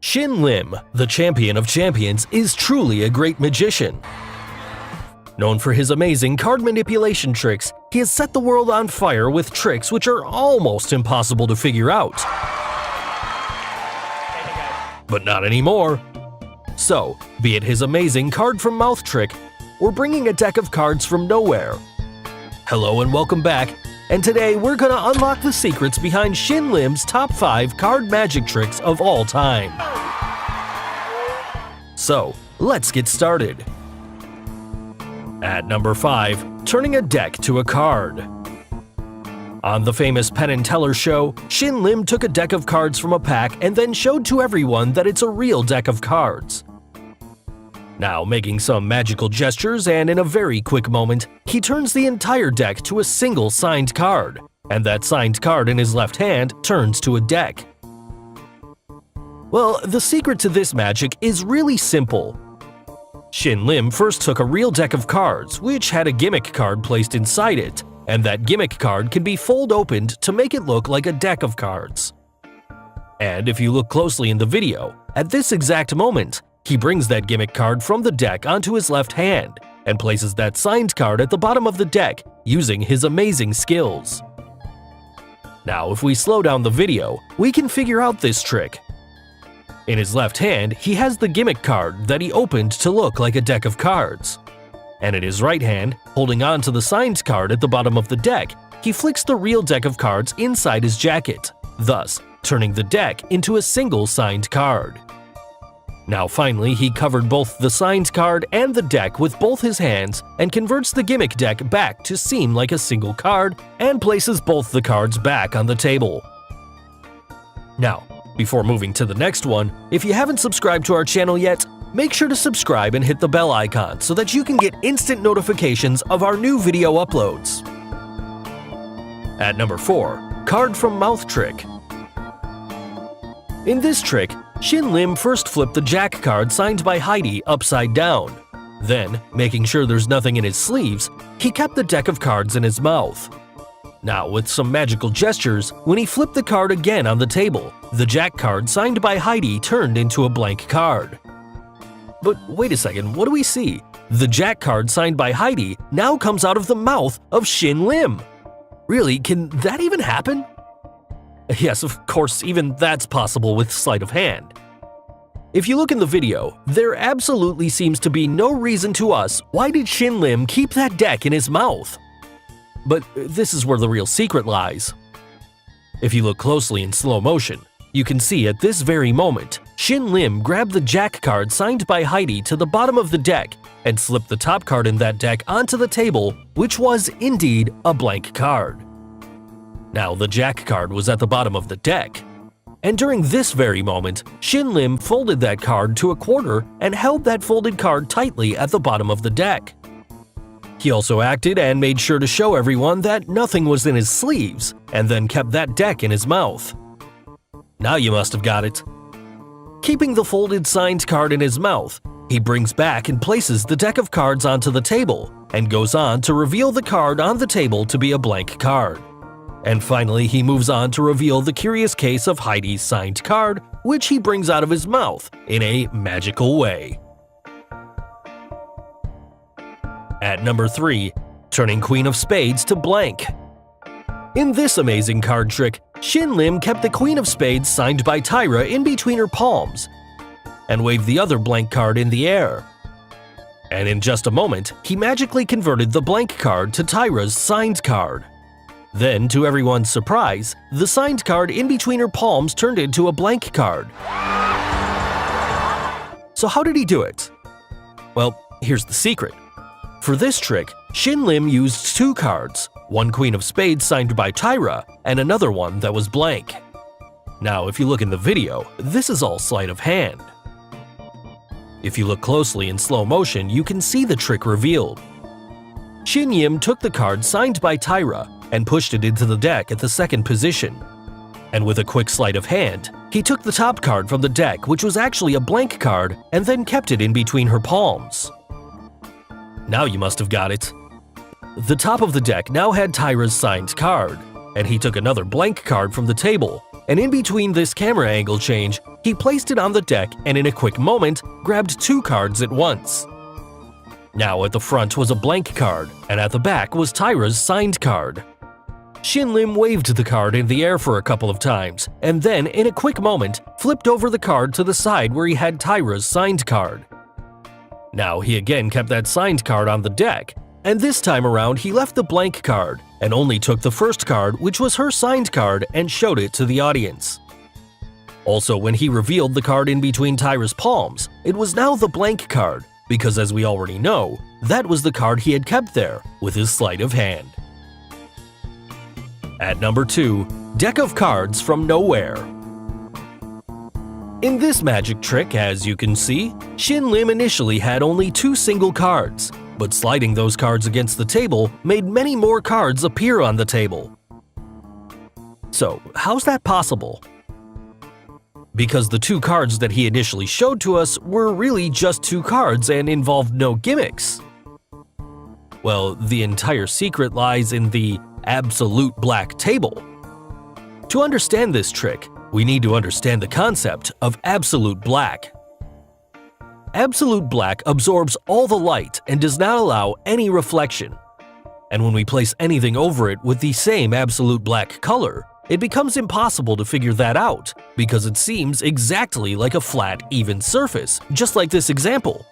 Shin Lim, the champion of champions, is truly a great magician. Known for his amazing card manipulation tricks, he has set the world on fire with tricks which are almost impossible to figure out. But not anymore. So, be it his amazing card from mouth trick, or bringing a deck of cards from nowhere. Hello and welcome back, and today we're gonna unlock the secrets behind Shin Lim's top 5 card magic tricks of all time. So, let's get started. At number 5, turning a deck to a card. On the famous Penn and Teller show, Shin Lim took a deck of cards from a pack and then showed to everyone that it's a real deck of cards. Now, making some magical gestures and in a very quick moment, he turns the entire deck to a single signed card, and that signed card in his left hand turns to a deck. Well, the secret to this magic is really simple. Shin Lim first took a real deck of cards, which had a gimmick card placed inside it, and that gimmick card can be fold opened to make it look like a deck of cards. And if you look closely in the video, at this exact moment, he brings that gimmick card from the deck onto his left hand and places that signed card at the bottom of the deck using his amazing skills. Now, if we slow down the video, we can figure out this trick. In his left hand, he has the gimmick card that he opened to look like a deck of cards. And in his right hand, holding on to the signed card at the bottom of the deck, he flicks the real deck of cards inside his jacket, thus turning the deck into a single signed card. Now finally, he covered both the signed card and the deck with both his hands and converts the gimmick deck back to seem like a single card and places both the cards back on the table. Now, before moving to the next one, if you haven't subscribed to our channel yet, make sure to subscribe and hit the bell icon so that you can get instant notifications of our new video uploads. At number 4, card from mouth trick. In this trick, Shin Lim first flipped the Jack card signed by Heidi upside down. Then, making sure there's nothing in his sleeves, he kept the deck of cards in his mouth. Now, with some magical gestures, when he flipped the card again on the table, the Jack card signed by Heidi turned into a blank card. But wait a second, what do we see? The Jack card signed by Heidi now comes out of the mouth of Shin Lim. Really, can that even happen? Yes, of course, even that's possible with sleight of hand. If you look in the video, there absolutely seems to be no reason to us why did Shin Lim keep that deck in his mouth. But this is where the real secret lies. If you look closely in slow motion, you can see at this very moment, Shin Lim grabbed the Jack card signed by Heidi to the bottom of the deck and slipped the top card in that deck onto the table, which was indeed a blank card. Now, the Jack card was at the bottom of the deck. And during this very moment, Shin Lim folded that card to a quarter and held that folded card tightly at the bottom of the deck. He also acted and made sure to show everyone that nothing was in his sleeves, and then kept that deck in his mouth. Now you must have got it. Keeping the folded signed card in his mouth, he brings back and places the deck of cards onto the table, and goes on to reveal the card on the table to be a blank card. And finally, he moves on to reveal the curious case of Heidi's signed card, which he brings out of his mouth in a magical way. At number 3, turning Queen of Spades to blank. In this amazing card trick, Shin Lim kept the Queen of Spades signed by Tyra in between her palms, and waved the other blank card in the air. And in just a moment, he magically converted the blank card to Tyra's signed card. Then, to everyone's surprise, the signed card in between her palms turned into a blank card. So how did he do it? Well, here's the secret. For this trick, Shin Lim used 2 cards, one Queen of Spades signed by Tyra, and another one that was blank. Now, if you look in the video, this is all sleight of hand. If you look closely in slow motion, you can see the trick revealed. Shin Lim took the card signed by Tyra and pushed it into the deck at the second position. And with a quick sleight of hand, he took the top card from the deck, which was actually a blank card, and then kept it in between her palms. Now you must have got it. The top of the deck now had Tyra's signed card, and he took another blank card from the table, and in between this camera angle change, he placed it on the deck and in a quick moment, grabbed 2 cards at once. Now at the front was a blank card, and at the back was Tyra's signed card. Shin Lim waved the card in the air for a couple of times, and then, in a quick moment, flipped over the card to the side where he had Tyra's signed card. Now he again kept that signed card on the deck, and this time around he left the blank card and only took the first card, which was her signed card, and showed it to the audience. Also, when he revealed the card in between Tyra's palms, it was now the blank card, because as we already know, that was the card he had kept there with his sleight of hand. At number 2, Deck of Cards from Nowhere. In this magic trick, as you can see, Shin Lim initially had only 2 single cards, but sliding those cards against the table made many more cards appear on the table. So, how's that possible? Because the 2 cards that he initially showed to us were really just 2 cards and involved no gimmicks. Well, the entire secret lies in the absolute black table. To understand this trick, we need to understand the concept of absolute black. Absolute black absorbs all the light and does not allow any reflection. And when we place anything over it with the same absolute black color, it becomes impossible to figure that out because it seems exactly like a flat, even surface, just like this example.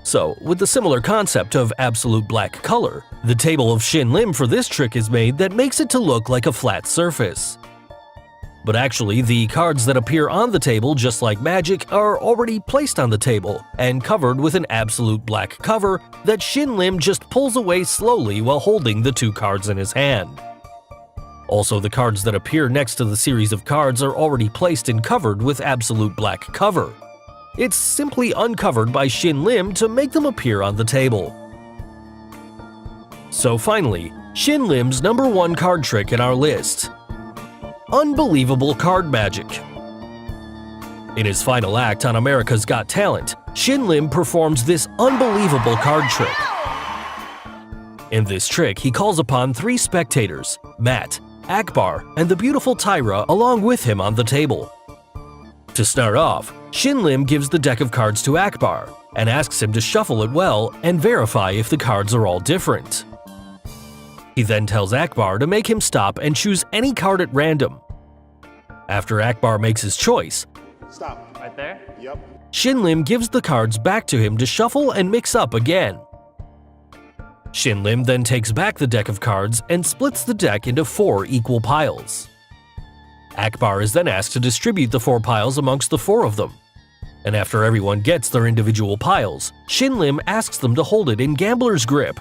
So, with the similar concept of absolute black color, the table of Shin Lim for this trick is made that makes it to look like a flat surface. But actually, the cards that appear on the table, just like magic, are already placed on the table and covered with an absolute black cover that Shin Lim just pulls away slowly while holding the 2 cards in his hand. Also, the cards that appear next to the series of cards are already placed and covered with absolute black cover. It's simply uncovered by Shin Lim to make them appear on the table. So finally, Shin Lim's number 1 card trick in our list. Unbelievable card magic. In his final act on America's Got Talent, Shin Lim performs this unbelievable card trick. In this trick, he calls upon 3 spectators, Matt, Akbar, and the beautiful Tyra along with him on the table. To start off, Shin Lim gives the deck of cards to Akbar and asks him to shuffle it well and verify if the cards are all different. He then tells Akbar to make him stop and choose any card at random. After Akbar makes his choice, Stop. Right there? Yep. Shin Lim gives the cards back to him to shuffle and mix up again. Shin Lim then takes back the deck of cards and splits the deck into 4 equal piles. Akbar is then asked to distribute the 4 piles amongst the 4 of them. And after everyone gets their individual piles, Shin Lim asks them to hold it in gambler's grip.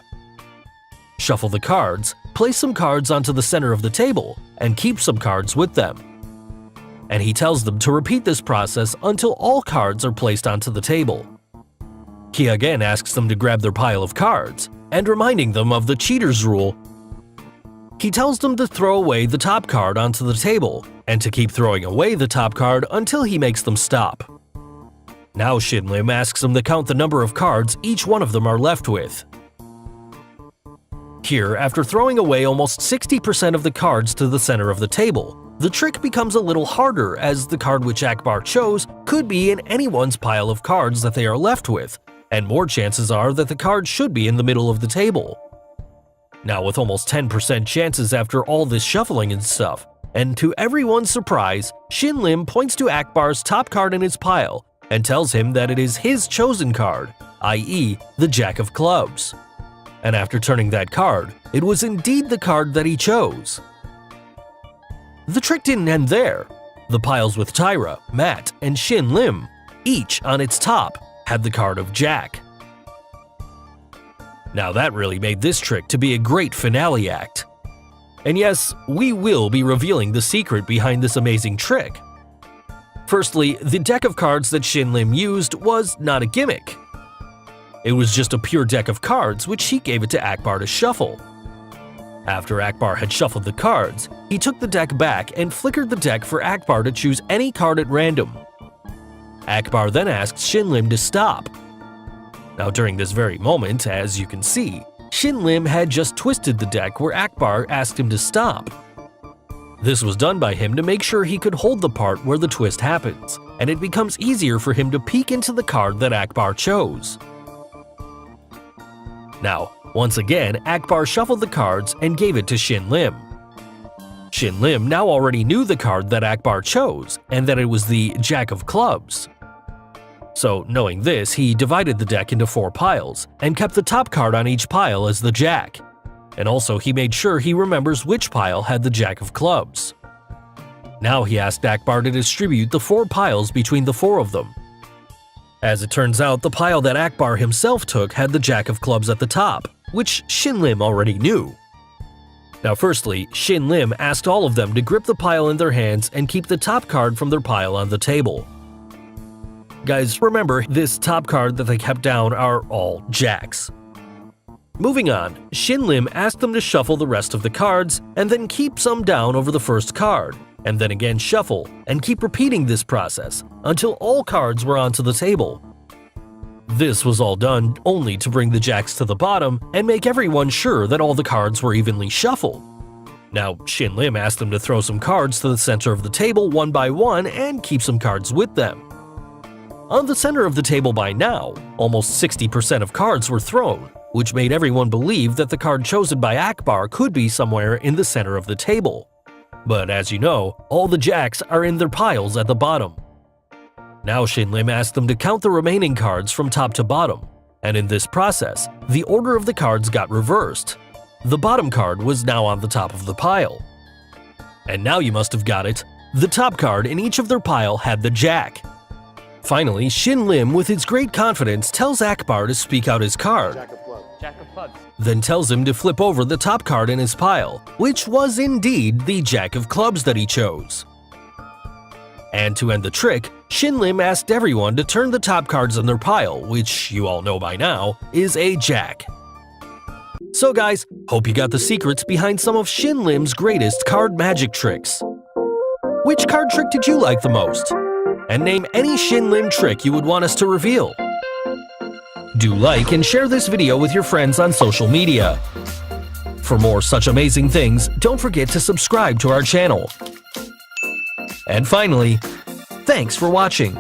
Shuffle the cards, place some cards onto the center of the table, and keep some cards with them. And he tells them to repeat this process until all cards are placed onto the table. He again asks them to grab their pile of cards, and reminding them of the cheater's rule, he tells them to throw away the top card onto the table, and to keep throwing away the top card until he makes them stop. Now Shin Lim asks them to count the number of cards each one of them are left with. Here, after throwing away almost 60% of the cards to the center of the table, the trick becomes a little harder as the card which Akbar chose could be in anyone's pile of cards that they are left with, and more chances are that the card should be in the middle of the table. Now with almost 10% chances after all this shuffling and stuff, and to everyone's surprise, Shin Lim points to Akbar's top card in his pile and tells him that it is his chosen card, i.e. the Jack of Clubs. And after turning that card, it was indeed the card that he chose. The trick didn't end there. The piles with Tyra, Matt, and Shin Lim, each on its top, had the card of Jack. Now that really made this trick to be a great finale act. And yes, we will be revealing the secret behind this amazing trick. Firstly, the deck of cards that Shin Lim used was not a gimmick. It was just a pure deck of cards which he gave it to Akbar to shuffle. After Akbar had shuffled the cards, he took the deck back and flickered the deck for Akbar to choose any card at random. Akbar then asked Shin Lim to stop. Now during this very moment, as you can see, Shin Lim had just twisted the deck where Akbar asked him to stop. This was done by him to make sure he could hold the part where the twist happens, and it becomes easier for him to peek into the card that Akbar chose. Now, once again, Akbar shuffled the cards and gave it to Shin Lim. Shin Lim now already knew the card that Akbar chose, and that it was the Jack of Clubs. So, knowing this, he divided the deck into 4 piles, and kept the top card on each pile as the Jack. And also he made sure he remembers which pile had the Jack of Clubs. Now he asked Akbar to distribute the 4 piles between the 4 of them. As it turns out, the pile that Akbar himself took had the Jack of Clubs at the top, which Shin Lim already knew. Now firstly, Shin Lim asked all of them to grip the pile in their hands and keep the top card from their pile on the table. Guys, remember, this top card that they kept down are all Jacks. Moving on, Shin Lim asked them to shuffle the rest of the cards and then keep some down over the first card, and then again shuffle, and keep repeating this process until all cards were onto the table. This was all done only to bring the Jacks to the bottom and make everyone sure that all the cards were evenly shuffled. Now, Shin Lim asked them to throw some cards to the center of the table one by one and keep some cards with them. On the center of the table by now, almost 60% of cards were thrown, which made everyone believe that the card chosen by Akbar could be somewhere in the center of the table. But as you know, all the Jacks are in their piles at the bottom. Now Shin Lim asked them to count the remaining cards from top to bottom, and in this process, the order of the cards got reversed. The bottom card was now on the top of the pile. And now you must have got it. The top card in each of their pile had the Jack. Finally, Shin Lim, with his great confidence, tells Akbar to speak out his card. Jack of Clubs. Then tells him to flip over the top card in his pile, which was indeed the Jack of Clubs that he chose. And to end the trick, Shin Lim asked everyone to turn the top cards in their pile, which you all know by now, is a Jack. So guys, hope you got the secrets behind some of Shin Lim's greatest card magic tricks. Which card trick did you like the most? And name any Shin Lim trick you would want us to reveal. Do like and share this video with your friends on social media. For more such amazing things, don't forget to subscribe to our channel. And finally, thanks for watching.